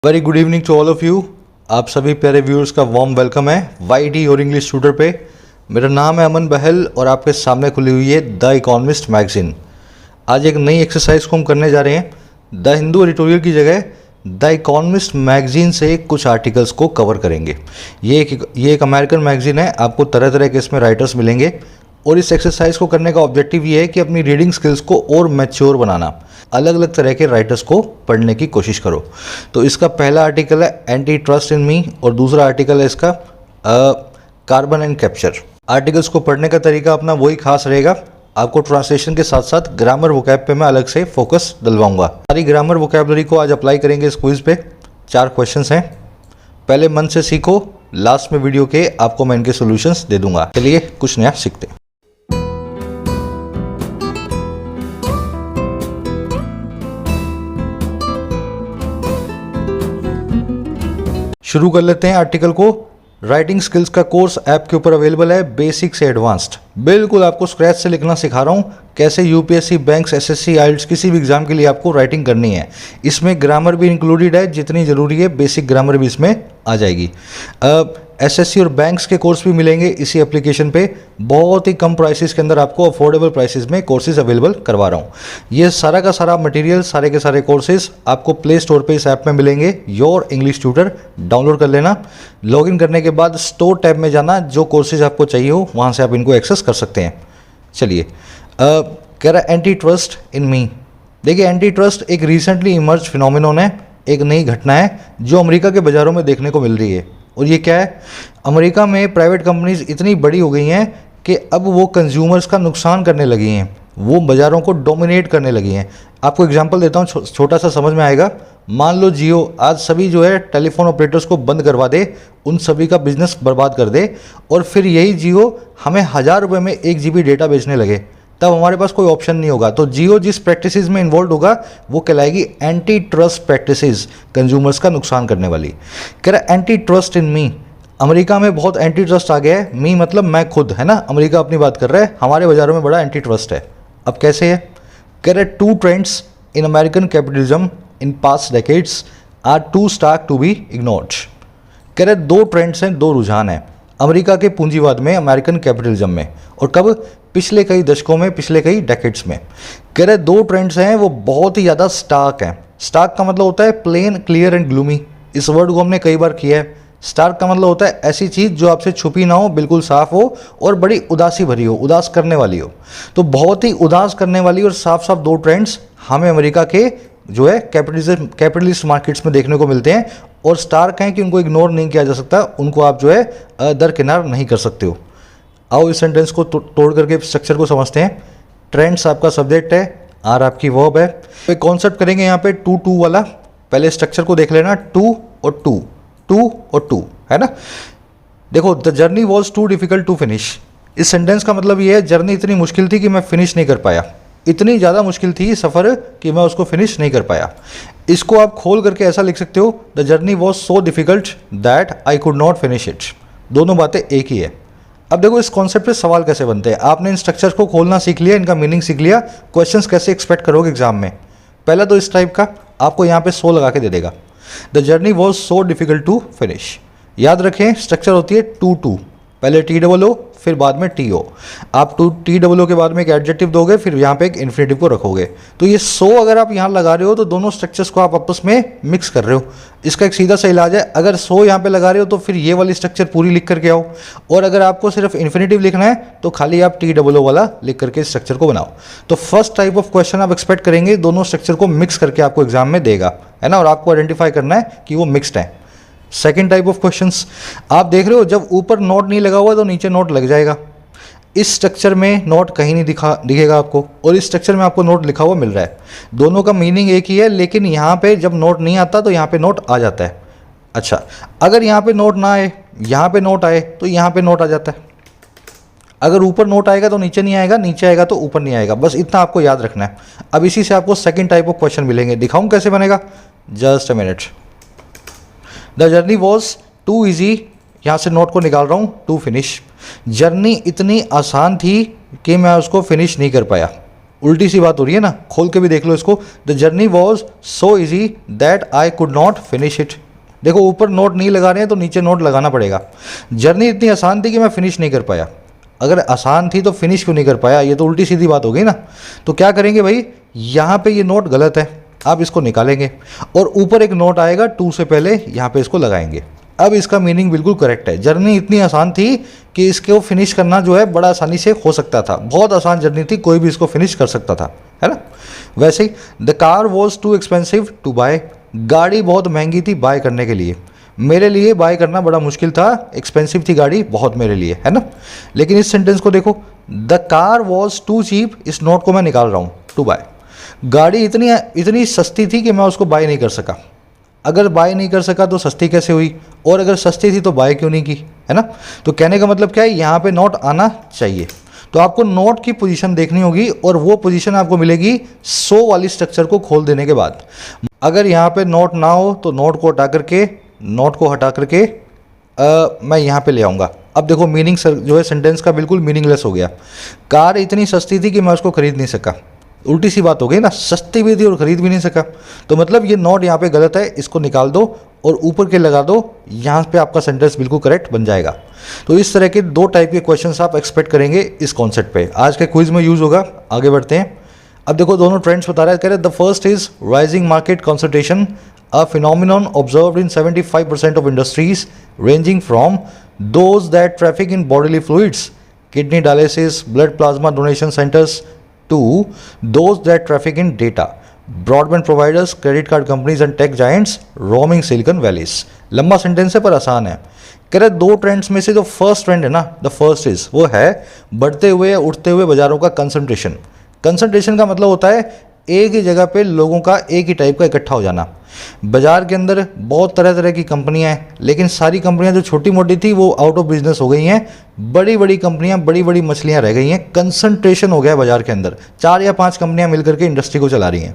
Very good evening to all of you. आप सभी प्यारे व्यूअर्स का वार्म वेलकम है वाईटी और इंग्लिश ट्यूटर पे। मेरा नाम है अमन बहल और आपके सामने खुली हुई है द इकोनॉमिस्ट मैगजीन। आज एक नई एक्सरसाइज को हम करने जा रहे हैं। द हिंदू एडिटोरियल की जगह द इकोनॉमिस्ट मैगजीन से कुछ आर्टिकल्स को कवर करेंगे। ये एक अमेरिकन मैगजीन है। आपको तरह तरह के इसमें राइटर्स मिलेंगे और इस एक्सरसाइज को करने का ऑब्जेक्टिव ये है कि अपनी रीडिंग स्किल्स को और मैच्योर बनाना। अलग अलग तरह के राइटर्स को पढ़ने की कोशिश करो। तो इसका पहला आर्टिकल है एंटी ट्रस्ट इन मी और दूसरा आर्टिकल है इसका कार्बन एंड कैप्चर। आर्टिकल्स को पढ़ने का तरीका अपना वही खास रहेगा। आपको ट्रांसलेशन के साथ साथ ग्रामर वोकैब पे मैं अलग से फोकस डलवाऊंगा। सारी ग्रामर वोकैबलरी को आज अप्लाई करेंगे इस क्विज पे। 4 क्वेश्चंस हैं। पहले मन से सीखो, लास्ट में वीडियो के आपको मैं इनके सॉल्यूशंस दे दूंगा। चलिए कुछ नया सीखते हैं। शुरू कर लेते हैं आर्टिकल को। राइटिंग स्किल्स का कोर्स ऐप के ऊपर अवेलेबल है, बेसिक से एडवांस्ड। बिल्कुल आपको स्क्रैच से लिखना सिखा रहा हूँ। कैसे यूपीएससी, बैंक्स, एसएससी, आइल्स किसी भी एग्जाम के लिए आपको राइटिंग करनी है। इसमें ग्रामर भी इंक्लूडेड है, जितनी ज़रूरी है बेसिक ग्रामर भी इसमें आ जाएगी। एसएससी और बैंक्स के कोर्स भी मिलेंगे इसी एप्लीकेशन पे। बहुत ही कम प्राइसेस के अंदर आपको अफोर्डेबल प्राइसेस में कोर्सेज अवेलेबल करवा रहा हूँ। ये सारा का सारा मटेरियल, सारे के सारे कोर्सेज आपको प्ले स्टोर पे इस ऐप में मिलेंगे। योर इंग्लिश ट्यूटर डाउनलोड कर लेना। लॉगिन करने के बाद स्टोर टैब में जाना, जो कोर्सेज आपको चाहिए हो वहाँ से आप इनको एक्सेस कर सकते हैं। चलिए, कह रहा एंटी ट्रस्ट इन मी। देखिए, एंटी ट्रस्ट एक रिसेंटली इमर्ज फिनोमिनन है, एक नई घटना है जो अमेरिका के बाज़ारों में देखने को मिल रही है। और ये क्या है? अमेरिका में प्राइवेट कंपनीज इतनी बड़ी हो गई हैं कि अब वो कंज्यूमर्स का नुकसान करने लगी हैं, वो बाज़ारों को डोमिनेट करने लगी हैं। आपको एग्जांपल देता हूँ, छोटा सा समझ में आएगा। मान लो जियो आज सभी जो है टेलीफोन ऑपरेटर्स को बंद करवा दे, उन सभी का बिजनेस बर्बाद कर दे, और फिर यही जियो हमें 1000 रुपये में 1 GB डेटा बेचने लगे, तब हमारे पास कोई ऑप्शन नहीं होगा। तो जियो जिस प्रैक्टिसेस में इन्वॉल्व होगा वो कहलाएगी एंटी ट्रस्ट प्रैक्टिसेस, कंज्यूमर्स का नुकसान करने वाली। कह रहा anti trust in me. America में बहुत एंटी ट्रस्ट आ गया है। मी मतलब मैं खुद, है ना। अमेरिका अपनी बात कर रहा है, हमारे बाजारों में बड़ा एंटी ट्रस्ट है। अब कैसे है? कह रहे 2 trends in American capitalism in past decades are too stark to be ignored. कह रहे 2 ट्रेंड्स हैं, 2 रुझान हैं अमेरिका के पूंजीवाद में, अमेरिकन कैपिटलिज्म में। और कब? पिछले कई दशकों में, पिछले कई डेकेड्स में। कह रहे 2 ट्रेंड्स हैं, वो बहुत ही ज़्यादा स्टार्क हैं। स्टार्क का मतलब होता है प्लेन, क्लियर एंड ग्लूमी। इस वर्ड को हमने कई बार किया है। स्टार्क का मतलब होता है ऐसी चीज़ जो आपसे छुपी ना हो, बिल्कुल साफ हो और बड़ी उदासी भरी हो, उदास करने वाली हो। तो बहुत ही उदास करने वाली और साफ साफ 2 ट्रेंड्स हमें अमेरिका के जो है कैपिटलिस्ट मार्केट्स में देखने को मिलते हैं। और स्टार्क हैं कि उनको इग्नोर नहीं किया जा सकता, उनको आप जो है दरकिनार नहीं कर सकते हो। आओ इस सेंटेंस को तोड़ करके स्ट्रक्चर को समझते हैं। ट्रेंड्स आपका सब्जेक्ट है, आर आपकी वर्ब है। तो कॉन्सेप्ट करेंगे यहाँ पे 2-2 वाला। पहले स्ट्रक्चर को देख लेना, 2 और 2, 2 और 2, है ना। देखो, the journey was too difficult to finish. इस सेंटेंस का मतलब ये है जर्नी इतनी मुश्किल थी कि मैं फिनिश नहीं कर पाया। इतनी ज़्यादा मुश्किल थी सफ़र कि मैं उसको फिनिश नहीं कर पाया। इसको आप खोल करके ऐसा लिख सकते हो, the journey was so difficult that I could not finish it. दोनों बातें एक ही है। अब देखो, इस कॉन्सेप्ट पे सवाल कैसे बनते हैं। आपने इन स्ट्रक्चर्स को खोलना सीख लिया, इनका मीनिंग सीख लिया, क्वेश्चंस कैसे एक्सपेक्ट करोगे एग्जाम में। पहला तो इस टाइप का आपको यहाँ पे सो लगा के दे देगा, the journey was so difficult to finish. याद रखें, स्ट्रक्चर होती है 2-2, पहले TOO फिर बाद में TO। आप TOO के बाद में एक एडजेक्टिव दोगे, फिर यहाँ पे एक इन्फिनेटिव को रखोगे। तो ये सो अगर आप यहाँ लगा रहे हो तो दोनों स्ट्रक्चर्स को आप आपस में मिक्स कर रहे हो। इसका एक सीधा सा इलाज है, अगर सो यहाँ पे लगा रहे हो तो फिर ये वाली स्ट्रक्चर पूरी लिख करके आओ, और अगर आपको सिर्फ इन्फिनेटिव लिखना है तो खाली आप TOO वाला लिख करके स्ट्रक्चर को बनाओ। तो फर्स्ट टाइप ऑफ क्वेश्चन आप एक्सपेक्ट करेंगे, दोनों स्ट्रक्चर को मिक्स करके आपको एग्जाम में देगा, है ना। और आपको आइडेंटिफाई करना है कि वो मिक्सड है। सेकेंड टाइप ऑफ क्वेश्चंस आप देख रहे हो, जब ऊपर नोट नहीं लगा हुआ तो नीचे नोट लग जाएगा। इस स्ट्रक्चर में नोट कहीं नहीं दिखेगा आपको, और इस स्ट्रक्चर में आपको नोट लिखा हुआ मिल रहा है। दोनों का मीनिंग एक ही है, लेकिन यहाँ पे जब नोट नहीं आता तो यहाँ पे नोट आ जाता है। अच्छा, अगर यहाँ पे नोट ना आए, यहाँ पे नोट आए तो यहाँ पे नोट आ जाता है। अगर ऊपर नोट आएगा तो नीचे नहीं आएगा, नीचे आएगा तो ऊपर नहीं आएगा। बस इतना आपको याद रखना है। अब इसी से आपको सेकेंड टाइप ऑफ क्वेश्चन मिलेंगे। दिखाऊँ कैसे बनेगा? Just a minute. The journey was too easy, यहाँ से नोट को निकाल रहा हूँ, टू फिनिश। जर्नी इतनी आसान थी कि मैं उसको फिनिश नहीं कर पाया। उल्टी सी बात हो रही है ना, खोल के भी देख लो इसको। The journey was so easy that I could not finish it. देखो ऊपर नोट नहीं लगा रहे हैं तो नीचे नोट लगाना पड़ेगा। जर्नी इतनी आसान थी कि मैं फिनिश नहीं कर पाया। अगर आसान थी तो फिनिश क्यों नहीं कर पाया, ये तो उल्टी सीधी बात हो गई ना। तो क्या करेंगे भाई, यहाँ पे ये नोट गलत है, आप इसको निकालेंगे और ऊपर एक नोट आएगा टू से पहले, यहाँ पे इसको लगाएंगे। अब इसका मीनिंग बिल्कुल करेक्ट है। जर्नी इतनी आसान थी कि इसको फिनिश करना जो है बड़ा आसानी से हो सकता था। बहुत आसान जर्नी थी, कोई भी इसको फिनिश कर सकता था, है ना। वैसे ही the car was too expensive to buy. गाड़ी बहुत महंगी थी बाय करने के लिए। मेरे लिए बाय करना बड़ा मुश्किल था, एक्सपेंसिव थी गाड़ी बहुत मेरे लिए, है ना। लेकिन इस सेंटेंस को देखो, the car was too cheap, इस नोट को मैं निकाल रहा हूँ, टू बाय। गाड़ी इतनी सस्ती थी कि मैं उसको बाय नहीं कर सका। अगर बाय नहीं कर सका तो सस्ती कैसे हुई, और अगर सस्ती थी तो बाय क्यों नहीं की, है ना। तो कहने का मतलब क्या है, यहाँ पे नोट आना चाहिए। तो आपको नोट की पोजीशन देखनी होगी और वो पोजीशन आपको मिलेगी 100 वाली स्ट्रक्चर को खोल देने के बाद। अगर यहाँ पे नोट ना हो तो नोट को हटा करके मैं यहाँ पे ले आऊँगा। अब देखो मीनिंग जो है सेंटेंस का बिल्कुल मीनिंगलेस हो गया। कार इतनी सस्ती थी कि मैं उसको खरीद नहीं सका। उल्टी सी बात हो गई ना, सस्ती भी थी और ख़रीद भी नहीं सका। तो मतलब ये नोट यहाँ पे गलत है, इसको निकाल दो और ऊपर के लगा दो, यहाँ पे आपका सेंटेंस बिल्कुल करेक्ट बन जाएगा। तो इस तरह के 2 टाइप के क्वेश्चंस आप एक्सपेक्ट करेंगे इस कॉन्सेप्ट पे। आज के क्विज में यूज़ होगा। आगे बढ़ते हैं। अब देखो दोनों ट्रेंड्स बता रहे हैं। कह रहे the first is rising market concentration, a phenomenon observed in 75% of industries ranging from those that traffic in bodily fluids, kidney dialysis, blood plasma donation centres, to those that traffic in data, broadband providers, credit card companies and tech giants roaming Silicon Valleys। लंबा sentence है पर आसान है। कह रहे 2 trends में से जो फर्स्ट ट्रेंड है ना, द फर्स्ट इज, वो है बढ़ते हुए उठते हुए बाजारों का कंसंट्रेशन। कंसंट्रेशन का मतलब होता है एक ही जगह पे लोगों का एक ही टाइप का इकट्ठा हो जाना। बाजार के अंदर बहुत तरह तरह की कंपनियां हैं, लेकिन सारी कंपनियां जो छोटी मोटी थी वो आउट ऑफ बिजनेस हो गई हैं। बड़ी बड़ी कंपनियां, बड़ी बड़ी मछलियां रह गई हैं। कंसंट्रेशन हो गया बाजार के अंदर, 4 या 5 कंपनियां मिलकर के इंडस्ट्री को चला रही हैं।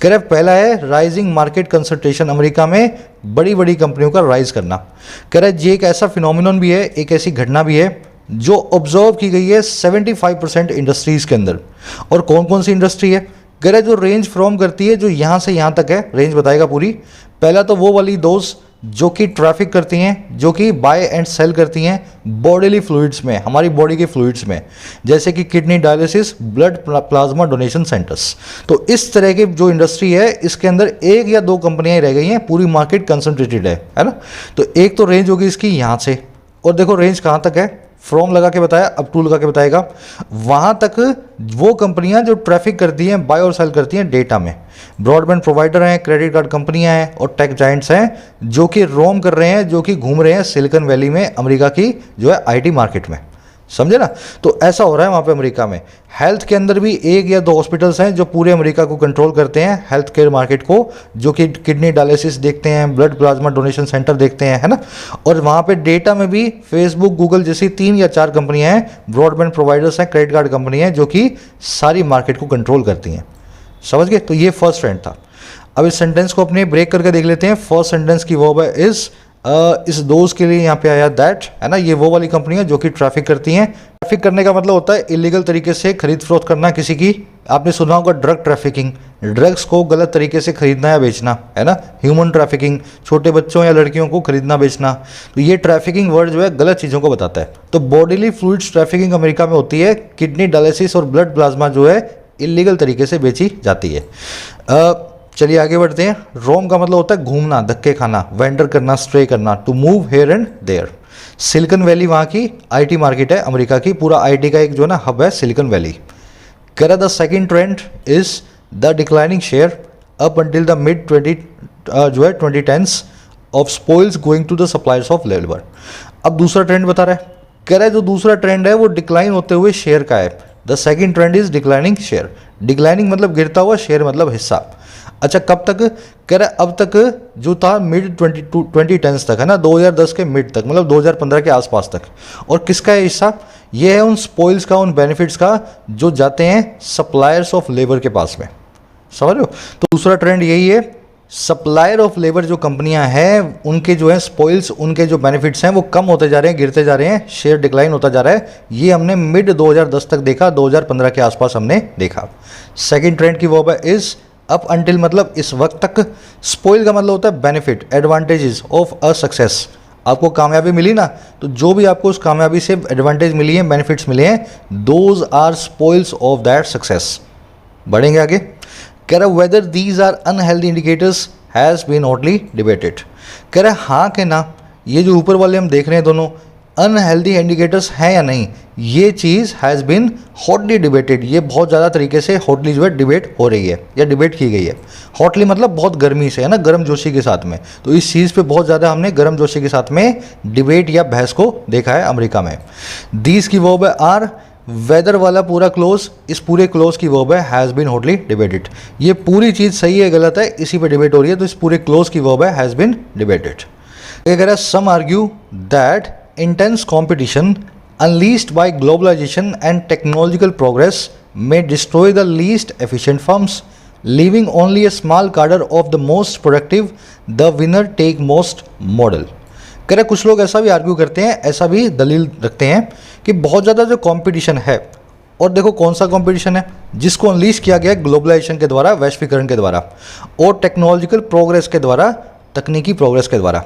कह रहे पहला है राइजिंग मार्केट कंसंट्रेशन, अमेरिका में बड़ी बड़ी कंपनियों का राइज करना। कह रहे ये एक ऐसा फिनोमिनन भी है, एक ऐसी घटना भी है जो ऑब्जर्व की गई है 75% इंडस्ट्रीज के अंदर। और कौन कौन सी इंडस्ट्री है, कह रहे जो रेंज फ्रॉम करती है, जो यहाँ से यहाँ तक है, रेंज बताएगा पूरी। पहला तो वो वाली दोस्त जो कि ट्रैफिक करती हैं, जो कि बाय एंड सेल करती हैं बॉडीली फ्लूइड्स में, हमारी बॉडी के फ्लूइड्स में, जैसे कि kidney dialysis, blood plasma donation centres. तो इस तरह की जो इंडस्ट्री है, इसके अंदर 1 या 2 कंपनियां ही रह गई हैं, पूरी मार्केट कंसंट्रेटेड है ना। तो एक तो रेंज होगी इसकी यहाँ से, और देखो रेंज कहाँ तक है, फ्रॉम लगा के बताया, अब टू लगा के बताएगा। वहां तक वो कंपनियां जो ट्रैफिक करती हैं, बाय और सेल करती हैं डेटा में, ब्रॉडबैंड प्रोवाइडर हैं, क्रेडिट कार्ड कंपनियां हैं और टेक जाइंट्स हैं, जो कि रोम कर रहे हैं, जो कि घूम रहे हैं सिलिकॉन वैली में, अमेरिका की जो है आईटी मार्केट में। समझे ना। तो ऐसा हो रहा है वहाँ पे अमेरिका में। हेल्थ के अंदर भी 1 या 2 हॉस्पिटल्स हैं जो पूरे अमेरिका को कंट्रोल करते हैं, हेल्थ केयर मार्केट को, जो कि किडनी डायलिसिस देखते हैं, ब्लड प्लाज्मा डोनेशन सेंटर देखते हैं, है ना। और वहाँ पे डेटा में भी फेसबुक, गूगल जैसी 3 या 4 कंपनियां हैं, ब्रॉडबैंड प्रोवाइडर्स हैं, क्रेडिट कार्ड कंपनी हैं, जो कि सारी मार्केट को कंट्रोल करती हैं। समझ गए। तो ये फर्स्ट ट्रेंड था। अब इस सेंटेंस को अपने ब्रेक करके देख लेते हैं। फर्स्ट सेंटेंस की वर्ब है इज, इस दोस्त के लिए यहाँ पे आया दैट, है ना। ये वो वाली कंपनी है जो कि ट्रैफिक करती हैं। ट्रैफिक करने का मतलब होता है इलीगल तरीके से खरीद फरोख्त करना किसी की। आपने सुना होगा ड्रग ट्रैफिकिंग, ड्रग्स को गलत तरीके से खरीदना या बेचना, है ना। ह्यूमन ट्रैफिकिंग, छोटे बच्चों या लड़कियों को खरीदना बेचना। तो ये ट्रैफिकिंग वर्ड जो है गलत चीज़ों को बताता है। तो बॉडीली फ्लूइड्स ट्रैफिकिंग अमेरिका में होती है। किडनी डायलिसिस और ब्लड प्लाज्मा जो है इलीगल तरीके से बेची जाती है। चलिए आगे बढ़ते हैं। रोम का मतलब होता है घूमना, धक्के खाना, वेंडर करना, स्ट्रे करना, to move here and there. Silicon Valley वहाँ की आईटी मार्केट है अमेरिका की, पूरा आईटी का एक जो है ना हब है सिलिकॉन वैली। कह रहा the second trend is the declining share up until the mid 2010s of spoils going to the suppliers of labour. अब दूसरा ट्रेंड बता रहा है। कह रहा है जो दूसरा ट्रेंड है वो डिक्लाइन होते हुए शेयर का है। The second trend is declining share. Declining मतलब गिरता हुआ, शेयर मतलब हिस्सा। अच्छा कब तक, कह रहा है अब तक जो था मिड 2010s तक, है ना, 2010 के मिड तक, मतलब 2015 के आसपास तक। और किसका है हिस्सा, ये है उन स्पॉइल्स का, उन बेनिफिट्स का जो जाते हैं सप्लायर्स ऑफ लेबर के पास में। समझ रहे हो। तो दूसरा ट्रेंड यही है, सप्लायर ऑफ लेबर जो कंपनियां हैं उनके जो है स्पॉइल्स, उनके जो बेनिफिट्स हैं वो कम होते जा रहे हैं, गिरते जा रहे हैं, शेयर डिक्लाइन होता जा रहा है। ये हमने मिड 2010 तक देखा, 2015 के आसपास हमने देखा। सेकंड ट्रेंड की वर्ब है इज, अप अंटिल मतलब इस वक्त तक, स्पॉइल का मतलब होता है benefit, advantages of a success. आपको कामयाबी मिली ना, तो जो भी आपको उस कामयाबी से एडवांटेज मिली है, बेनिफिट्स मिले हैं, those are spoils of that success. बढ़ेंगे आगे, कह रहा whether these are unhealthy indicators has been hotly debated. कह रहा हाँ कि ना, ये जो ऊपर वाले हम देख रहे हैं दोनों अनहेल्दी इंडिकेटर्स हैं या नहीं, ये चीज़ हैज़ बीन हॉटली डिबेटेड, ये बहुत ज़्यादा तरीके से हॉटली जो है डिबेट हो रही है या डिबेट की गई है। हॉटली मतलब बहुत गर्मी से, है ना, गर्म जोशी के साथ में। तो इस चीज़ पे बहुत ज़्यादा हमने गर्म जोशी के साथ में डिबेट या बहस को देखा है अमेरिका में। दीज की वर्ब है आर, वेदर वाला पूरा क्लोज, इस पूरे क्लोज की वर्ब है हैज़ बीन हॉटली डिबेटेड। ये पूरी चीज़ सही है गलत है इसी पे डिबेट हो रही है, तो इस पूरे क्लोज की वर्ब है हैज़ बीन डिबेटेड। कह रहा है some argue that intense competition unleashed by globalization and technological progress may destroy the least efficient firms, leaving only a small cadre of the most productive, the winner take most model। कह रहे कुछ लोग ऐसा भी argue करते हैं, ऐसा भी दलील रखते हैं कि बहुत ज़्यादा जो कंपटीशन है, और देखो कौन सा कंपटीशन है, जिसको अनलीश किया गया है ग्लोबलाइजेशन के द्वारा, वैश्वीकरण के द्वारा, और टेक्नोलॉजिकल प्रोग्रेस के द्वारा, तकनीकी प्रोग्रेस के द्वारा।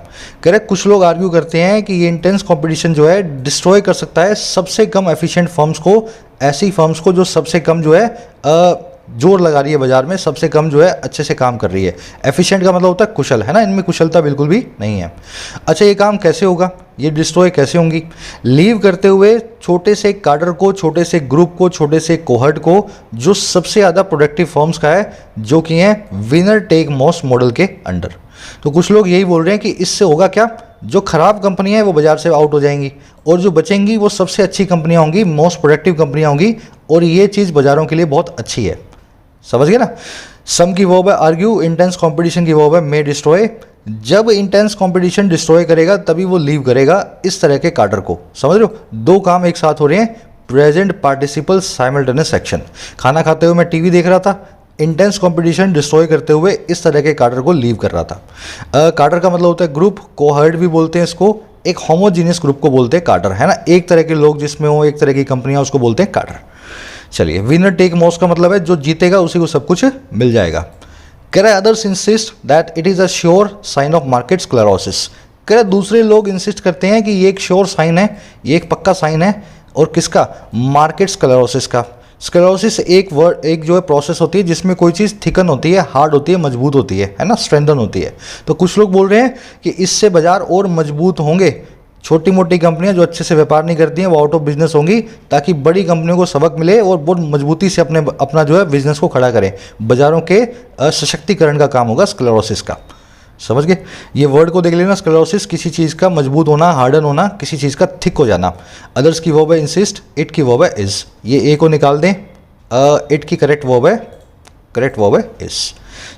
कह रहे कुछ लोग आर्ग्यू करते हैं कि ये इंटेंस कंपटीशन जो है डिस्ट्रॉय कर सकता है सबसे कम एफिशिएंट फर्म्स को, ऐसी फर्म्स को जो सबसे कम जो है जोर लगा रही है बाजार में, सबसे कम जो है अच्छे से काम कर रही है। एफिशिएंट का मतलब होता है कुशल, है ना, इनमें कुशलता बिल्कुल भी नहीं है। अच्छा ये काम कैसे होगा, ये डिस्ट्रॉय कैसे होंगी, लीव करते हुए छोटे से काडर को, छोटे से ग्रुप को, छोटे से कोहर्ट को, जो सबसे ज़्यादा प्रोडक्टिव फर्म्स का है, जो कि हैं विनर टेक मोस्ट मॉडल के अंडर। तो कुछ लोग यही बोल रहे हैं कि इससे होगा क्या, जो खराब कंपनियां हैं वो बाजार से आउट हो जाएंगी, और जो बचेंगी वो सबसे अच्छी कंपनियां होंगी, मोस्ट प्रोडक्टिव कंपनियां होंगी, और ये चीज़ बाजारों के लिए बहुत अच्छी है। समझ गए ना। सम की वर्ब है आर्ग्यू, इंटेंस कंपटीशन की वर्ब है मे डिस्ट्रॉय। जब इंटेंस कंपटीशन डिस्ट्रॉय करेगा तभी वो लीव करेगा इस तरह के काडर को। समझ रहे हो, दो काम एक साथ हो रहे हैं, प्रेजेंट पार्टिसिपल साइमल्टेनियस एक्शन। खाना खाते हुए मैं टीवी देख रहा था, इंटेंस कंपटीशन डिस्ट्रॉय करते हुए इस तरह के काडर को लीव कर रहा था। काडर का मतलब होता है ग्रुप, कोहर्ट भी बोलते हैं इसको, एक होमोजीनियस ग्रुप को बोलते हैं काडर, है ना, एक तरह के लोग जिसमें हो, एक तरह की कंपनियां, उसको बोलते हैं काडर। चलिए, विनर टेक मोस्ट का मतलब है जो जीतेगा उसी को सब कुछ मिल जाएगा। कह रहा है others insist that it is a sure sign of market sclerosis. कह रहा है दूसरे लोग इंसिस्ट करते हैं कि ये एक श्योर साइन है, ये एक पक्का साइन है, और किसका, मार्केट स्क्लेरोसिस का। स्क्लेरोसिस एक जो है प्रोसेस होती है जिसमें कोई चीज़ थिकन होती है, हार्ड होती है, मजबूत होती है ना, स्ट्रेंथन होती है। तो कुछ लोग बोल रहे हैं कि इससे बाजार और मजबूत होंगे, छोटी मोटी कंपनियां जो अच्छे से व्यापार नहीं करती हैं वो आउट ऑफ बिजनेस होंगी, ताकि बड़ी कंपनियों को सबक मिले और बहुत मजबूती से अपना जो है बिजनेस को खड़ा करें। बाजारों के सशक्तिकरण का काम होगा स्क्लेरोसिस का। समझ गए, ये वर्ड को देख लेना, स्क्लेरोसिस किसी चीज़ का मजबूत होना, हार्डन होना, किसी चीज़ का थिक हो जाना। अदर्स की वर्ब है इंसिस्ट, इट की वर्ब है इज, ये ए को निकाल दें, इट की करेक्ट वर्ब है इज।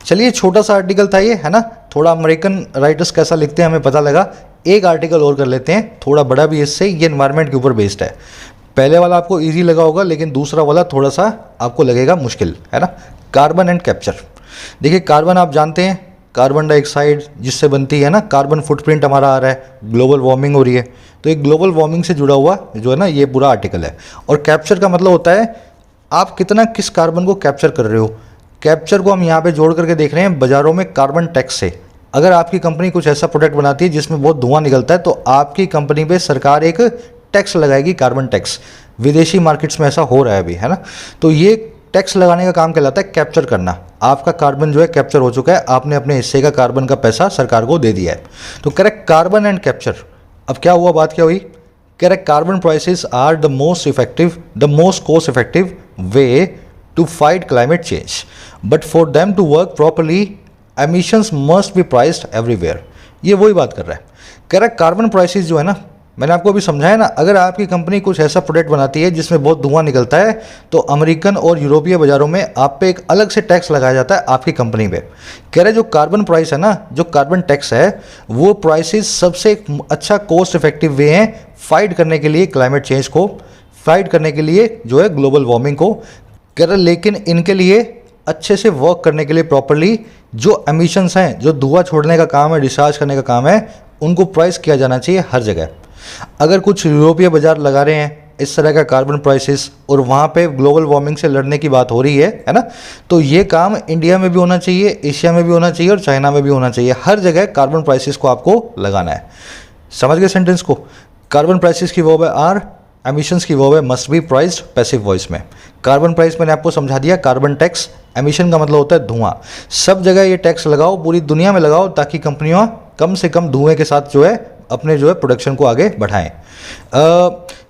चलिए छोटा सा आर्टिकल था ये, है ना, थोड़ा अमेरिकन राइटर्स कैसा लिखते हैं हमें पता लगा। एक आर्टिकल और कर लेते हैं, थोड़ा बड़ा भी इससे, ये एनवायरनमेंट के ऊपर बेस्ड है। पहले वाला आपको इजी लगा होगा, लेकिन दूसरा वाला थोड़ा सा आपको लगेगा मुश्किल, है ना। Carbon and capture. देखिए कार्बन आप जानते हैं, कार्बन डाइऑक्साइड जिससे बनती है ना, कार्बन फुटप्रिंट हमारा आ रहा है, ग्लोबल वार्मिंग हो रही है, तो एक ग्लोबल वार्मिंग से जुड़ा हुआ जो है ना ये पूरा आर्टिकल है। और कैप्चर का मतलब होता है आप कितना किस कार्बन को कैप्चर कर रहे हो। कैप्चर को हम यहाँ पे जोड़ करके देख रहे हैं बाजारों में कार्बन टैक्स से। अगर आपकी कंपनी कुछ ऐसा प्रोडक्ट बनाती है जिसमें बहुत धुआं निकलता है, तो आपकी कंपनी पे सरकार एक टैक्स लगाएगी, कार्बन टैक्स। विदेशी मार्केट्स में ऐसा हो रहा है अभी, है ना। तो ये टैक्स लगाने का काम कहलाता है कैप्चर करना। आपका कार्बन जो है कैप्चर हो चुका है, आपने अपने हिस्से का कार्बन का पैसा सरकार को दे दिया है। तो करेक्ट कार्बन एंड कैप्चर। अब क्या हुआ, बात क्या हुई, correct carbon prices are the most cost effective way to fight climate change, but for them to work properly emissions must be priced everywhere. ये वही बात कर रहा है। करेक्ट कार्बन प्राइसेस जो है ना, मैंने आपको अभी समझाया ना, अगर आपकी कंपनी कुछ ऐसा प्रोडक्ट बनाती है जिसमें बहुत धुआं निकलता है, तो अमेरिकन और यूरोपीय बाजारों में आप पे एक अलग से टैक्स लगाया जाता है आपकी कंपनी पे। कह रहे जो कार्बन प्राइस है ना, जो कार्बन टैक्स है, वो प्राइसेस सबसे अच्छा कॉस्ट इफेक्टिव वे हैं फाइट करने के लिए क्लाइमेट चेंज को, फाइट करने के लिए जो है ग्लोबल वार्मिंग को। कह रहे लेकिन इनके लिए अच्छे से वर्क करने के लिए प्रॉपरली जो एमिशंस हैं, जो धुआं छोड़ने का काम है, डिस्चार्ज करने का काम है, उनको प्राइस किया जाना चाहिए हर जगह। अगर कुछ यूरोपीय बाजार लगा रहे हैं इस तरह का कार्बन प्राइसेस और वहाँ पे ग्लोबल वार्मिंग से लड़ने की बात हो रही है ना, तो ये काम इंडिया में भी होना चाहिए, एशिया में भी होना चाहिए और चाइना में भी होना चाहिए। हर जगह कार्बन प्राइसेस को आपको लगाना है। समझ गए सेंटेंस को? कार्बन प्राइसेस की वर्ब है आर, एमिशंस की वर्ब है must be priced passive voice में। कार्बन प्राइस मैंने आपको समझा दिया, कार्बन टैक्स, एमिशन का मतलब होता है धुआं। सब जगह ये टैक्स लगाओ, पूरी दुनिया में लगाओ, ताकि कंपनियां कम से कम धुएं के साथ जो है अपने जो है प्रोडक्शन को आगे बढ़ाएं।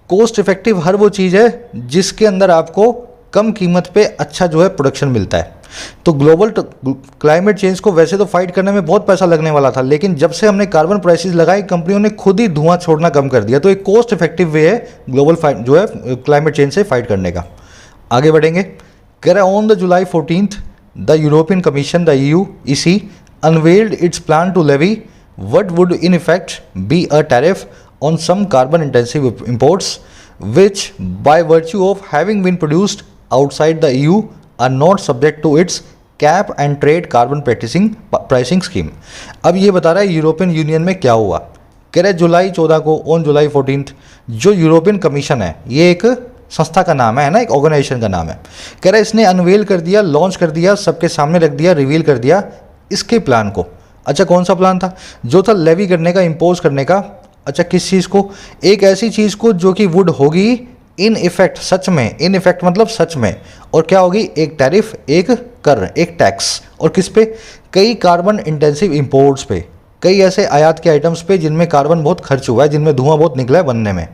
कॉस्ट इफेक्टिव हर वो चीज़ है जिसके अंदर आपको कम कीमत पे अच्छा जो है प्रोडक्शन मिलता है। तो ग्लोबल क्लाइमेट चेंज को वैसे तो फाइट करने में बहुत पैसा लगने वाला था, लेकिन जब से हमने कार्बन प्राइसेस लगाई कंपनियों ने खुद ही धुआं छोड़ना कम कर दिया। तो एक कॉस्ट इफेक्टिव वे है ग्लोबल फाइट जो है क्लाइमेट चेंज से फाइट करने का। आगे बढ़ेंगे। कह रहा है on the July 14th the European commission the EU EC unveiled its plan to levy what would in effect be a tariff on some carbon intensive imports which by virtue of having been produced outside the EU are not subject to its cap and trade carbon pricing scheme। अब ये बता रहा है European union में क्या हुआ। कह रहे जुलाई 14 को ऑन जुलाई 14 जो यूरोपियन कमीशन है, ये एक संस्था का नाम है ना, एक ऑर्गेनाइजेशन का नाम है। कह रहा है इसने अनवेल कर दिया, लॉन्च कर दिया, सबके सामने रख दिया, रिवील कर दिया इसके प्लान को। अच्छा कौन सा प्लान था? जो था लेवी करने का, इम्पोज करने का। अच्छा किस चीज़ को? एक ऐसी चीज़ को जो कि वुड होगी इन इफेक्ट, सच में, इन इफेक्ट मतलब सच में, और क्या होगी? एक टैरिफ, एक कर, एक टैक्स। और किस पे? कई कार्बन इंटेंसिव इंपोर्ट्स पे, कई ऐसे आयात के आइटम्स पे जिनमें कार्बन बहुत खर्च हुआ है, जिनमें धुआं बहुत निकला है बनने में।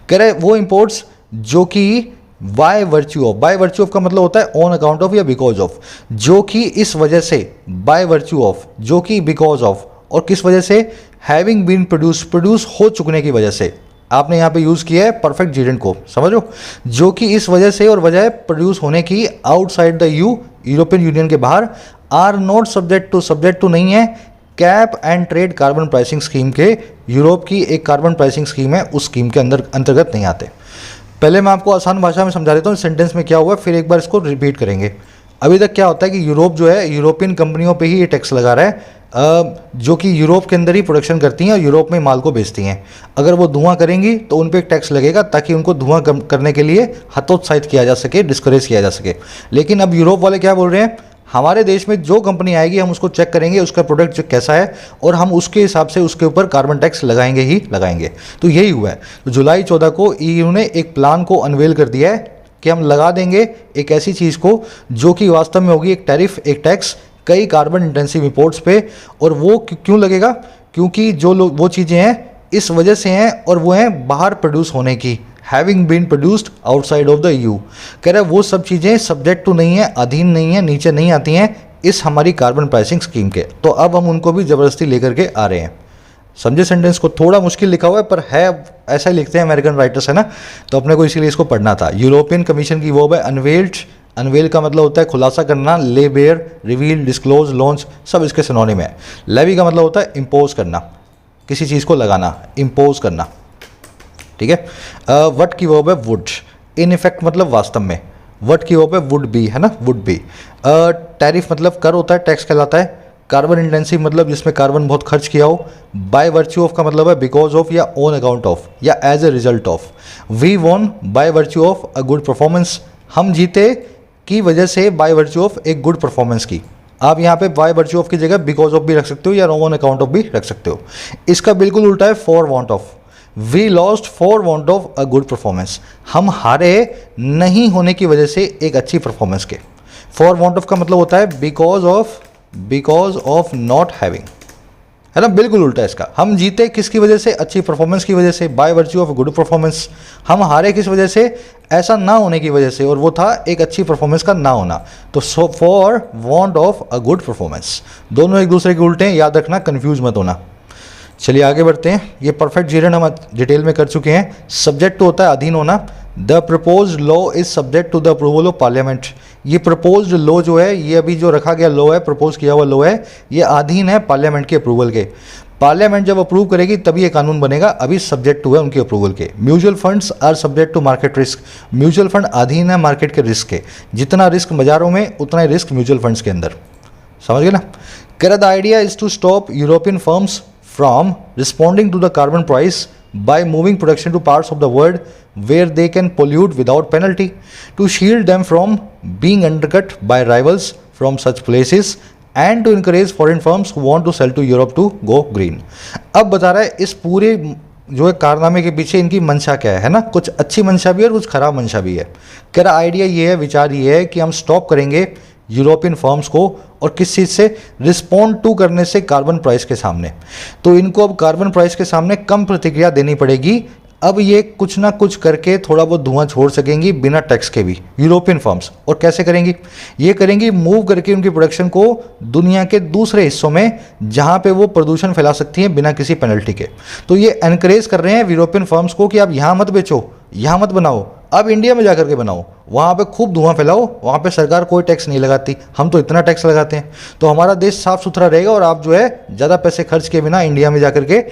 कह रहे वो इंपोर्ट्स जो कि बाय वर्च्यू ऑफ का मतलब होता है ऑन अकाउंट ऑफ या बिकॉज ऑफ, जो कि इस वजह से, बाय वर्च्यू ऑफ जो कि बिकॉज ऑफ, और किस वजह से? हैविंग बीन प्रोड्यूस हो चुकने की वजह से। आपने यहाँ पे यूज़ किया है परफेक्ट जीरेंट को, समझो, जो कि इस वजह से और वजह प्रोड्यूस होने की आउटसाइड द यूरोपियन यूनियन के बाहर, आर नॉट सब्जेक्ट टू नहीं है cap and trade carbon pricing scheme के। यूरोप की एक कार्बन प्राइसिंग स्कीम है, उस स्कीम के अंतर्गत नहीं आते। पहले मैं आपको आसान भाषा में समझा देता हूँ सेंटेंस में क्या हुआ, फिर एक बार इसको रिपीट करेंगे। अभी तक क्या होता है कि यूरोप जो है यूरोपियन कंपनियों पे ही ये टैक्स लगा रहा है, जो कि यूरोप के अंदर ही प्रोडक्शन करती हैं और यूरोप में माल को बेचती हैं। अगर वो धुआं करेंगी तो उन पे एक टैक्स लगेगा, ताकि उनको धुआं कम करने के लिए हतोत्साहित किया जा सके, डिस्करेज किया जा सके। लेकिन अब यूरोप वाले क्या बोल रहे हैं? हमारे देश में जो कंपनी आएगी हम उसको चेक करेंगे, उसका प्रोडक्ट जो कैसा है, और हम उसके हिसाब से उसके ऊपर कार्बन टैक्स लगाएंगे ही लगाएंगे। तो यही हुआ है। तो जुलाई 14 को EU ने एक प्लान को अनवेल कर दिया है कि हम लगा देंगे एक ऐसी चीज़ को जो कि वास्तव में होगी एक टैरिफ, एक टैक्स कई कार्बन इंटेंसिव इंपोर्ट्स पे। और वो क्यों लगेगा? क्योंकि जो लोग वो चीज़ें हैं इस वजह से हैं, और वो हैं बाहर प्रोड्यूस होने की, having been produced outside of the EU। कह रहे वो सब चीज़ें सब्जेक्ट टू नहीं है, अधीन नहीं है, नीचे नहीं आती हैं इस हमारी कार्बन प्राइसिंग स्कीम के। तो अब हम उनको भी ज़बरदस्ती लेकर के आ रहे हैं। समझे सेंटेंस को? थोड़ा मुश्किल लिखा हुआ है पर है, ऐसा ही लिखते हैं अमेरिकन राइटर्स, है ना, तो अपने को इसीलिए इसको पढ़ना था। यूरोपियन कमीशन की वर्ब है अनवेल्ड। अनवेल का मतलब होता है खुलासा करना, ले बेयर, रिवील, डिस्क्लोज, लॉन्च, सब इसके सिनोनिम है। लेवी का मतलब होता है इम्पोज करना, किसी चीज़ को लगाना, इम्पोज करना, ठीक है। वट की वर्ब है वुड। इन इफेक्ट मतलब वास्तव में, वट की वर्ब है वुड बी, है ना, वुड बी। टैरिफ मतलब कर होता है, टैक्स कहलाता है। कार्बन इंटेंसिव मतलब जिसमें कार्बन बहुत खर्च किया हो। बाय वर्च्यू ऑफ का मतलब है बिकॉज ऑफ या ऑन अकाउंट ऑफ या as a result of. We won by virtue of a good performance, हम जीते की वजह से, बाय वर्च्यू ऑफ एक गुड परफॉर्मेंस की। आप यहाँ पे बाय वर्च्यू ऑफ की जगह बिकॉज ऑफ भी रख सकते हो या ऑन अकाउंट ऑफ भी रख सकते हो। इसका बिल्कुल उल्टा है for want of. We lost for want of a good performance, हम हारे नहीं होने की वजह से एक अच्छी परफॉर्मेंस के। फॉर वांट ऑफ का मतलब होता है बिकॉज ऑफ नॉट हैविंग, है ना, बिल्कुल उल्टा इसका। हम जीते किसकी वजह से? अच्छी परफॉर्मेंस की वजह से, by virtue of good performance. हम हारे किस वजह से? ऐसा ना होने की वजह से, और वो था एक अच्छी परफॉर्मेंस का ना होना। तो for want of a good performance, दोनों एक दूसरे के उल्टे हैं, याद रखना, कंफ्यूज मत होना। चलिए आगे बढ़ते हैं। ये परफेक्ट जीरेंट हम डिटेल में कर चुके हैं। सब्जेक्ट टू होता है अधीन होना। The proposed law is subject to the approval of parliament. ये प्रपोज्ड लॉ जो है, ये अभी जो रखा गया लॉ है, प्रपोज किया हुआ लॉ है, ये अधीन है पार्लियामेंट के अप्रूवल के। पार्लियामेंट जब अप्रूव करेगी तभी ये कानून बनेगा, अभी सब्जेक्ट टू है उनके अप्रूवल के। Mutual funds are subject to market risk. Mutual fund अधीन है मार्केट के रिस्क के। जितना रिस्क बाजारों में उतना ही रिस्क म्यूचुअल फंड्स के अंदर। समझ गए ना। कह रहा the idea is to stop European firms from responding to the carbon price by moving production to parts of the world where they can pollute without penalty, to shield them from being undercut by rivals from such places and to encourage foreign firms who want to sell to Europe to go green. अब बता रहा है इस पूरे जो है कारनामे के पीछे इनकी मंशा क्या है ना, कुछ अच्छी मंशा भी है और कुछ खराब मंशा भी है। कह रहा आइडिया ये है, विचार ये है कि हम स्टॉप करेंगे यूरोपियन फर्म्स को और किस चीज़ से, रिस्पॉन्ड टू करने से कार्बन प्राइस के सामने। तो इनको अब कार्बन प्राइस के सामने कम प्रतिक्रिया देनी पड़ेगी। अब ये कुछ ना कुछ करके थोड़ा बहुत धुआं छोड़ सकेंगी बिना टैक्स के भी यूरोपियन फर्म्स। और कैसे करेंगी? ये करेंगी मूव करके उनकी प्रोडक्शन को दुनिया के दूसरे हिस्सों में जहाँ पे वो प्रदूषण फैला सकती हैं बिना किसी पेनल्टी के। तो ये एनकरेज कर रहे हैं यूरोपियन फर्म्स को कि आप यहाँ मत बेचो, यहाँ मत बनाओ, अब इंडिया में जाकर के बनाओ, वहाँ पे खूब धुआं फैलाओ, वहाँ पे सरकार कोई टैक्स नहीं लगाती, हम तो इतना टैक्स लगाते हैं। तो हमारा देश साफ़ सुथरा रहेगा और आप जो है ज़्यादा पैसे खर्च किए बिना इंडिया में जाकर के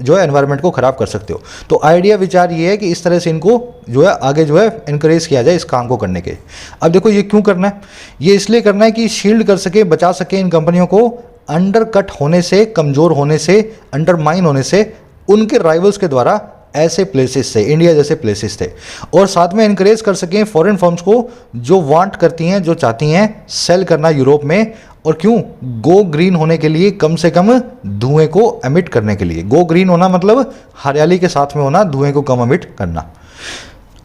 जो है एनवायरनमेंट को ख़राब कर सकते हो। तो आइडिया विचार ये है कि इस तरह से इनको जो है आगे जो है इनकरेज किया जाए इस काम को करने के। अब देखो ये क्यों करना है, ये इसलिए करना है कि शील्ड कर सके, बचा सके इन कंपनियों को अंडर कट होने से, कमज़ोर होने से, अंडरमाइन होने से उनके राइवल्स के द्वारा ऐसे प्लेसेस से, इंडिया जैसे प्लेसेस थे। और साथ में इनकरेज कर सकें फॉरेन फर्म्स को जो वांट करती हैं, जो चाहती हैं सेल करना यूरोप में। और क्यों? गो ग्रीन होने के लिए, कम से कम धुएं को एमिट करने के लिए। गो ग्रीन होना मतलब हरियाली के साथ में होना, धुएं को कम एमिट करना।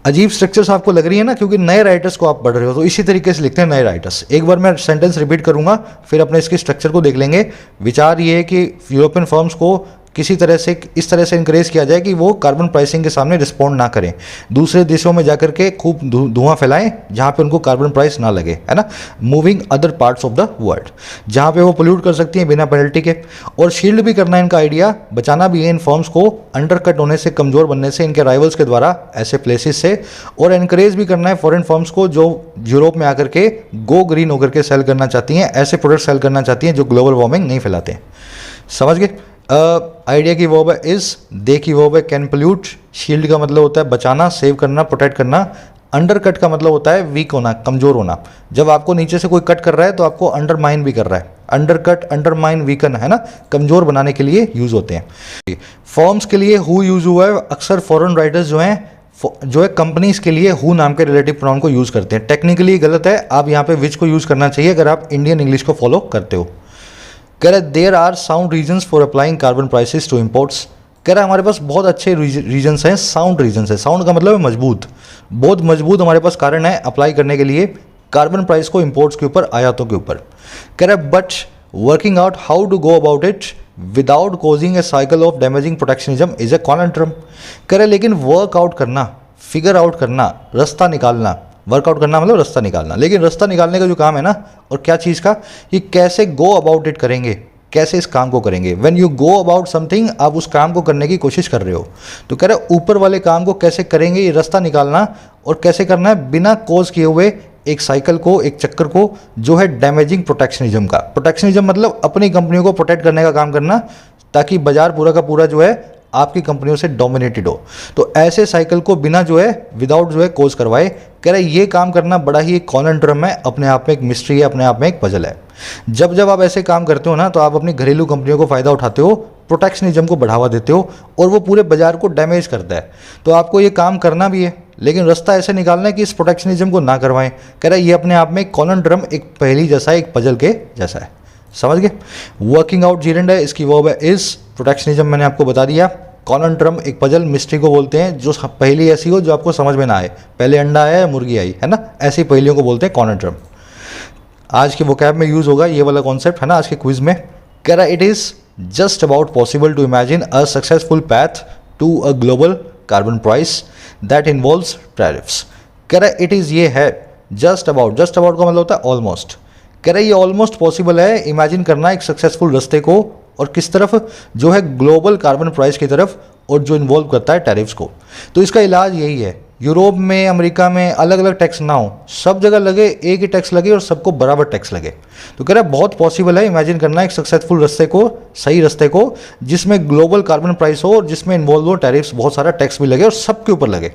अजीब स्ट्रक्चर्स आपको लग रही है ना, क्योंकि नए राइटर्स को आप पढ़ रहे हो तो इसी तरीके से लिखते हैं नए राइटर्स। एक बार मैं सेंटेंस रिपीट करूंगा, फिर अपने इसके स्ट्रक्चर को देख लेंगे। विचार ये है कि यूरोपियन फर्म्स को किसी तरह से, इस तरह से इंकरेज किया जाए कि वो कार्बन प्राइसिंग के सामने रिस्पॉन्ड ना करें, दूसरे देशों में जाकर के खूब धुआं फैलाएं जहाँ पे उनको कार्बन प्राइस ना लगे, है ना। Moving other parts of the world जहाँ पे वो पोल्यूट कर सकती हैं बिना पेनल्टी के। और शील्ड भी करना है इनका आइडिया, बचाना भी है इन फर्म्स को अंडरकट होने से, कमज़ोर बनने से इनके राइवल्स के द्वारा ऐसे प्लेसेस से। और एनकरेज भी करना है फॉरेन फर्म्स को जो यूरोप में आकर के गो ग्रीन होकर के सेल करना चाहती हैं, ऐसे प्रोडक्ट सेल करना चाहती हैं जो ग्लोबल वार्मिंग नहीं फैलाते हैं। समझ गए? आइडिया की वर्ब है इज, दे की वर्ब है कैन पोल्यूट, शील्ड का मतलब होता है बचाना, सेव करना, प्रोटेक्ट करना। अंडरकट का मतलब होता है वीक होना, कमज़ोर होना। जब आपको नीचे से कोई कट कर रहा है तो आपको अंडरमाइन भी कर रहा है। अंडरकट, अंडरमाइन, वीकन, है ना, कमज़ोर बनाने के लिए यूज़ होते हैं। फॉर्म्स के लिए हु यूज़ हुआ है, अक्सर फॉरेन राइटर्स जो है कंपनीज के लिए हु नाम के रिलेटिव प्रोनाउन को यूज़ करते हैं। टेक्निकली गलत है, आप यहाँ पे विच को यूज़ करना चाहिए अगर आप इंडियन इंग्लिश को फॉलो करते हो। कह रहे there are sound reasons for applying carbon prices to imports. कह रहा है हमारे पास बहुत अच्छे रीजन्स हैं, साउंड रीजन्स है। साउंड का मतलब है मजबूत, बहुत मजबूत हमारे पास कारण है अप्लाई करने के लिए कार्बन प्राइस को इम्पोर्ट्स के ऊपर, आयातों के ऊपर। कह रहा है but working out how to go about it without causing a cycle of damaging protectionism is a conundrum. कह रहे लेकिन वर्कआउट करना, फिगर आउट करना, रास्ता निकालना, वर्कआउट करना मतलब रास्ता निकालना, लेकिन रास्ता निकालने का जो काम है ना, और क्या चीज़ का, कि कैसे गो अबाउट इट करेंगे, कैसे इस काम को करेंगे। When you go about something, आप उस काम को करने की कोशिश कर रहे हो, तो कह रहे ऊपर वाले काम को कैसे करेंगे, ये रास्ता निकालना। और कैसे करना है, बिना कॉज किए हुए एक साइकिल को, एक चक्कर को जो है डैमेजिंग प्रोटेक्शनिज्म का। प्रोटेक्शनिज्म मतलब अपनी कंपनियों को प्रोटेक्ट करने का काम करना, ताकि बाजार पूरा का पूरा जो है आपकी कंपनियों से डोमिनेटेड हो। तो ऐसे साइकिल को बिना जो है, विदाउट जो है कोज करवाए। कह रहे ये काम करना बड़ा ही एक कॉन्ट्रम है, अपने आप में एक मिस्ट्री है, अपने आप में एक पजल है। जब जब आप ऐसे काम करते हो ना, तो आप अपनी घरेलू कंपनियों को फ़ायदा उठाते हो, प्रोटेक्शनिज्म को बढ़ावा देते हो, और वो पूरे बाजार को डैमेज करता है। तो आपको ये काम करना भी है, लेकिन रास्ता ऐसे निकालना है कि इस प्रोटेक्शनिज्म को ना करवाएं। कह रहा है ये अपने आप में एक कॉन्ट्रम, एक पहेली जैसा है, एक पजल के जैसा है। समझ गए? वर्किंग आउट जीरेंड है, इसकी वर्ब है इज। प्रोटेक्शनिज्म मैंने आपको बता दिया। कॉन्ट्रम एक पजल, मिस्ट्री को बोलते हैं जो पहली ऐसी हो जो आपको समझ में ना आए, पहले अंडा आया मुर्गी आई, है ना, ऐसी पहलियों को बोलते हैं कॉन्ट्रम। आज के वोकैब में यूज़ होगा ये वाला कॉन्सेप्ट, है ना, आज के क्विज में। कह रहा it is just about possible to imagine a successful path to a global carbon price that involves tariffs. कह रहा इट इज़, ये है जस्ट अबाउट का मतलब होता है ऑलमोस्ट। कह रहा ये ऑलमोस्ट पॉसिबल है इमेजिन करना एक सक्सेसफुल रास्ते को, और किस तरफ, जो है ग्लोबल कार्बन प्राइस की तरफ, और जो इन्वॉल्व करता है टैरिफ्स को। तो इसका इलाज यही है, यूरोप में, अमेरिका में अलग अलग टैक्स ना हो, सब जगह लगे, एक ही टैक्स लगे और सबको बराबर टैक्स लगे। तो कह रहा है बहुत पॉसिबल है इमेजिन करना एक सक्सेसफुल रास्ते को, सही रास्ते को, जिसमें ग्लोबल कार्बन प्राइस हो और जिसमें इन्वॉल्व हो टैरिफ्स, बहुत सारा टैक्स भी लगे और सबके ऊपर लगे।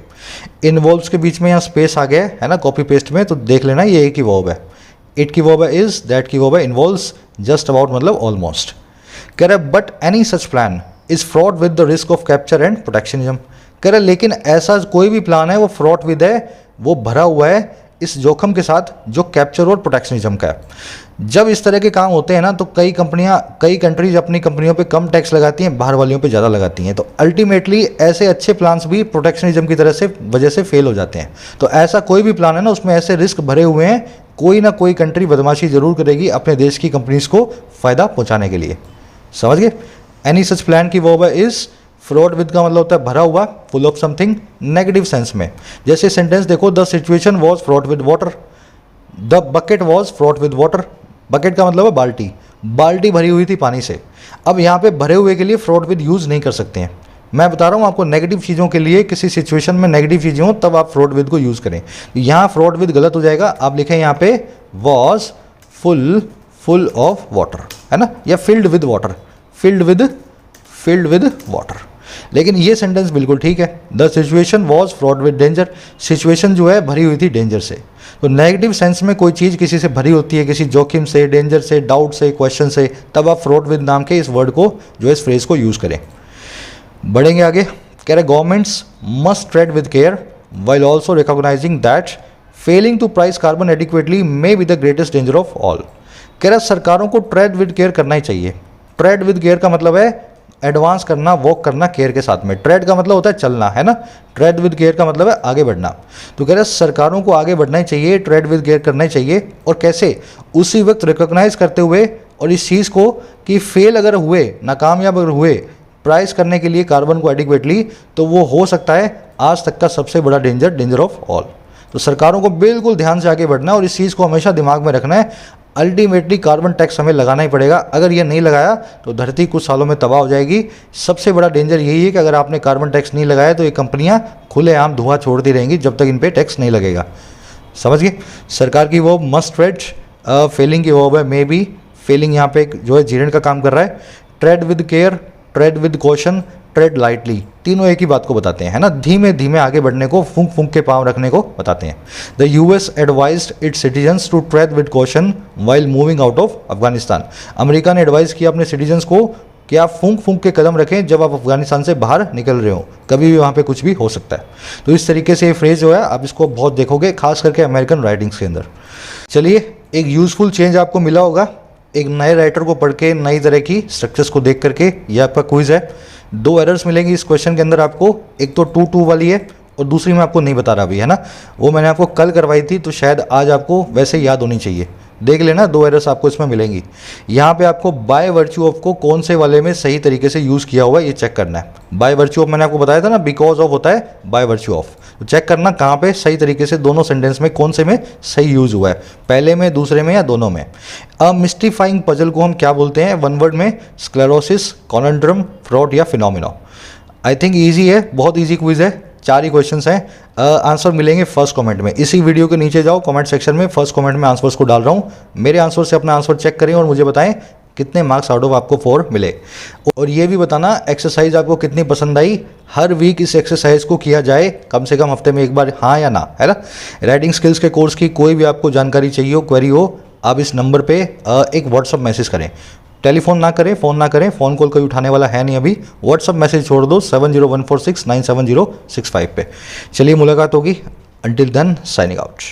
इन्वॉल्व्स के बीच में यहाँ स्पेस आ गया है ना, कॉपी पेस्ट में, तो देख लेना ये एक ही वर्ब है। इट की वर्ब है इज, दैट की वर्ब है इन्वॉल्व्स, जस्ट अबाउट मतलब ऑलमोस्ट। कह रहा है but any such plan is fraud with the risk of capture and protectionism. कह रहा है लेकिन ऐसा कोई भी प्लान है वो फ्रॉड विद है, वो भरा हुआ है इस जोखम के साथ जो कैप्चर और प्रोटेक्शनिज्म का है। जब इस तरह के काम होते हैं ना तो कई कंट्रीज अपनी कंपनियों पे कम टैक्स लगाती हैं, बाहर वालियों पे ज़्यादा लगाती हैं, तो अल्टीमेटली ऐसे अच्छे प्लान्स भी प्रोटेक्शनिज्म की वजह से फेल हो जाते हैं। तो ऐसा कोई भी प्लान है ना उसमें ऐसे रिस्क भरे हुए हैं, कोई ना कोई कंट्री बदमाशी जरूर करेगी अपने देश की कंपनीज को फ़ायदा पहुँचाने के लिए। समझ गए? एनी सच प्लान की वर्ब है इज, फ्रॉड विद का मतलब होता है भरा हुआ, full of something, negative sense में। जैसे सेंटेंस देखो, the situation was fraud with water, the bucket was fraud with water. Bucket का मतलब है बाल्टी, बाल्टी भरी हुई थी पानी से। अब यहाँ पे भरे हुए के लिए फ्रॉड विद यूज़ नहीं कर सकते हैं। मैं बता रहा हूँ आपको, नेगेटिव चीज़ों के लिए किसी सिचुएशन में नेगेटिव चीज़ें हो तब आप फ्रॉड विद को यूज़ करें। यहाँ फ्रॉड विद गलत हो जाएगा, आप लिखें यहाँ पे वॉज फुल ऑफ वाटर, है ना, या filled with water, filled with water. लेकिन ये सेंटेंस बिल्कुल ठीक है, the situation was fraud with danger. Situation जो है भरी हुई थी डेंजर से। तो नेगेटिव सेंस में कोई चीज़ किसी से भरी होती है, किसी जोखिम से, डेंजर से, डाउट से, क्वेश्चन से, तब आप फ्रॉड विद नाम के इस वर्ड को जो है इस फ्रेज को यूज़ करें। बढ़ेंगे आगे, कह रहे governments must tread with care while also recognising that failing to price carbon adequately may be the greatest danger of all. कह रहा सरकारों को ट्रेड विद केयर करना ही चाहिए। ट्रेड विद केयर का मतलब है एडवांस करना, वॉक करना केयर के साथ में। ट्रेड का मतलब होता है चलना, है ना, ट्रेड विद केयर का मतलब है आगे बढ़ना। तो कह रहे सरकारों को आगे बढ़ना ही चाहिए, ट्रेड विद केयर करना ही चाहिए। और कैसे? उसी वक्त रिकॉग्नाइज करते हुए और इस चीज़ को कि फेल अगर हुए, नाकामयाब अगर हुए प्राइस करने के लिए कार्बन को एडिक्वेटली, तो वो हो सकता है आज तक का सबसे बड़ा डेंजर ऑफ ऑल। तो सरकारों को बिल्कुल ध्यान से आगे बढ़ना है और इस चीज़ को हमेशा दिमाग में रखना है। अल्टीमेटली कार्बन टैक्स हमें लगाना ही पड़ेगा। अगर ये नहीं लगाया तो धरती कुछ सालों में तबाह हो जाएगी। सबसे बड़ा डेंजर यही है कि अगर आपने कार्बन टैक्स नहीं लगाया तो ये कंपनियां खुलेआम धुआं छोड़ती रहेंगी जब तक इन पे टैक्स नहीं लगेगा। समझ गए? सरकार की वो मस्ट ट्रेड, फेलिंग की वो है मे बी, फेलिंग यहाँ पे जो है जीर्ण का काम कर रहा है। Trade with care, trade with caution, trade lightly, तीनों एक ही बात को बताते हैं, है ना, धीमे धीमे आगे बढ़ने को, फूंक फूंक के पांव रखने को बताते हैं। The US advised its citizens to tread with caution while moving out of Afghanistan. America ने एडवाइस किया अपने सिटीजन्स को कि आप फूंक फूंक के कदम रखें जब आप अफगानिस्तान से बाहर निकल रहे हो, कभी भी वहाँ पे कुछ भी हो सकता है। तो इस तरीके से ये फ्रेज जो है आप इसको बहुत देखोगे, खास करके अमेरिकन राइटिंग्स के अंदर। चलिए, एक यूजफुल चेंज आपको मिला होगा एक नए राइटर को पढ़ के, नई तरह की स्ट्रक्चर्स को देख करके। ये आपका क्विज है। 2 एरर्स मिलेंगी इस क्वेश्चन के अंदर आपको, एक तो 2 वाली है और दूसरी मैं आपको नहीं बता रहा अभी, है ना, वो मैंने आपको कल करवाई थी तो शायद आज आपको वैसे याद होनी चाहिए। देख लेना, 2 एरर्स आपको इसमें मिलेंगी। यहाँ पे आपको बाय वर्च्यू ऑफ को कौन से वाले में सही तरीके से यूज़ किया हुआ है ये चेक करना है। बाय वर्च्यू ऑफ मैंने आपको बताया था ना, बिकॉज ऑफ होता है बाय वर्च्यू ऑफ, तो चेक करना कहाँ पे सही तरीके से दोनों सेंटेंस में कौन से में सही यूज़ हुआ है, पहले में, दूसरे में या दोनों में। मिस्टिफाइंग पजल को हम क्या बोलते हैं? 1 वर्ड में, स्क्लेरोसिस, कॉन्ड्रम, फ्रॉड या फिनोमिना। आई थिंक ईजी है, बहुत ईजी क्विज है, 4 ही क्वेश्चंस हैं। आंसर मिलेंगे फर्स्ट कमेंट में। इसी वीडियो के नीचे जाओ, कमेंट सेक्शन में फर्स्ट कमेंट में आंसर्स को डाल रहा हूँ। मेरे आंसर से अपना आंसर चेक करें और मुझे बताएं कितने मार्क्स आउट ऑफ आपको 4 मिले। और ये भी बताना एक्सरसाइज आपको कितनी पसंद आई। हर वीक इस एक्सरसाइज को किया जाए, कम से कम हफ्ते में एक बार, हाँ या ना, है ना। राइटिंग स्किल्स के कोर्स की कोई भी आपको जानकारी चाहिए हो, क्वेरी हो, आप इस नंबर पे एक व्हाट्सअप मैसेज करें। टेलीफोन ना करें, फ़ोन ना करें, फ़ोन कॉल कोई उठाने वाला है नहीं अभी। व्हाट्सअप मैसेज छोड़ दो 7014697065 पे। चलिए मुलाकात होगी। Until then, signing out.